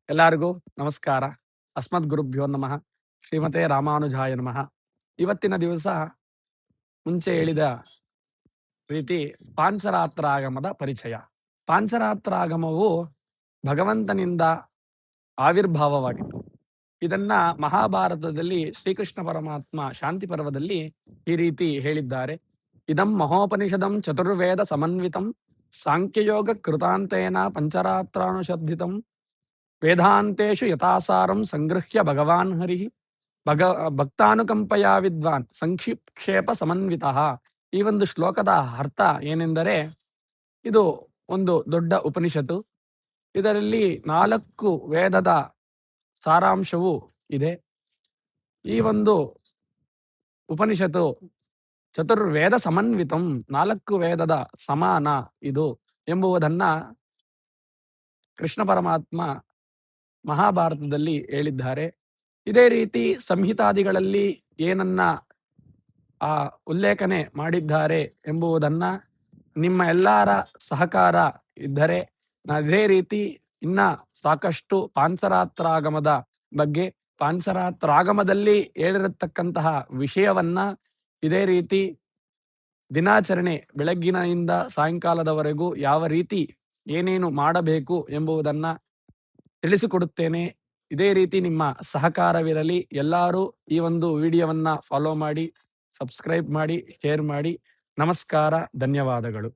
ಎಲ್ಲರಿಗೂ ನಮಸ್ಕಾರ. ಅಸ್ಮದ್ ಗುರುಭ್ಯೋ ನಮಃ. ಶ್ರೀಮತೆ ರಾಮಾನುಜಾಯ ನಮಃ. ಇವತ್ತಿನ ದಿವಸ ಮುಂಚೆ ಹೇಳಿದ ರೀತಿ ಪಾಂಚರಾತ್ರಾಗಮದ ಪರಿಚಯ. ಪಾಂಚರಾತ್ರಾಗಮವು ಭಗವಂತನಿಂದ ಆವಿರ್ಭಾವವಾಗಿತ್ತು. ಇದನ್ನ ಮಹಾಭಾರತದಲ್ಲಿ ಶ್ರೀಕೃಷ್ಣ ಪರಮಾತ್ಮ ಶಾಂತಿ ಪರ್ವದಲ್ಲಿ ಈ ರೀತಿ ಹೇಳಿದ್ದಾರೆ. ಇದಂ ಮಹೋಪನಿಷದಂ ಚತುರ್ವೇದ ಸಮನ್ವಿತಂ ಸಾಂಖ್ಯಯೋಗ ಕೃತಾಂತೇನ ಪಂಚರಾತ್ರಾನುಶಬ್ದಿತಂ ವೇದಾಂತೇಶು ಯಥಾಸಾರಂ ಸಂಗೃಹ್ಯ ಭಗವಾನ್ ಹರಿ ಭಕ್ತಾನುಕಂಪಯ ವಿದ್ವಾನ್ ಸಂಕ್ಷಿಕ್ಷೇಪ ಸಮನ್ವಿತಃ. ಈ ಒಂದು ಶ್ಲೋಕದ ಅರ್ಥ ಏನೆಂದರೆ, ಇದು ಒಂದು ದೊಡ್ಡ ಉಪನಿಷತ್ತು. ಇದರಲ್ಲಿ 4 ವೇದದ ಸಾರಾಂಶವೂ ಇದೆ. ಈ ಒಂದು ಉಪನಿಷತ್ತು ಚತುರ್ವೇದ ಸಮನ್ವಿತಂ, 4 ವೇದದ ಸಮಾನ ಇದು ಎಂಬುವುದನ್ನ ಕೃಷ್ಣ ಪರಮಾತ್ಮ ಮಹಾಭಾರತದಲ್ಲಿ ಹೇಳಿದ್ದಾರೆ. ಇದೇ ರೀತಿ ಸಂಹಿತಾದಿಗಳಲ್ಲಿ ಏನನ್ನ ಉಲ್ಲೇಖನೆ ಮಾಡಿದ್ದಾರೆ ಎಂಬುವುದನ್ನ ನಿಮ್ಮ ಎಲ್ಲರ ಸಹಕಾರ ಇದ್ದರೆ ಇದೇ ರೀತಿ ಇನ್ನ ಸಾಕಷ್ಟು ಪಾಂಚರಾತ್ರಾಗಮದ ಬಗ್ಗೆ, ಪಾಂಚರಾತ್ರಾಗಮದಲ್ಲಿ ಹೇಳಿರತಕ್ಕಂತಹ ವಿಷಯವನ್ನ ಇದೇ ರೀತಿ ದಿನಾಚರಣೆ ಬೆಳಗ್ಗಿನಿಂದ ಸಾಯಂಕಾಲದವರೆಗೂ ಯಾವ ರೀತಿ ಏನೇನು ಮಾಡಬೇಕು ಎಂಬುದನ್ನ ತಿಳಿಸಿಕೊಡುತ್ತೇನೆ. ಇದೇ ರೀತಿ ನಿಮ್ಮ ಸಹಕಾರವಿರಲಿ. ಎಲ್ಲರೂ ಈ ಒಂದು ವಿಡಿಯೋವನ್ನ ಫಾಲೋ ಮಾಡಿ, ಸಬ್ಸ್ಕ್ರೈಬ್ ಮಾಡಿ, ಶೇರ್ ಮಾಡಿ. ನಮಸ್ಕಾರ, ಧನ್ಯವಾದಗಳು.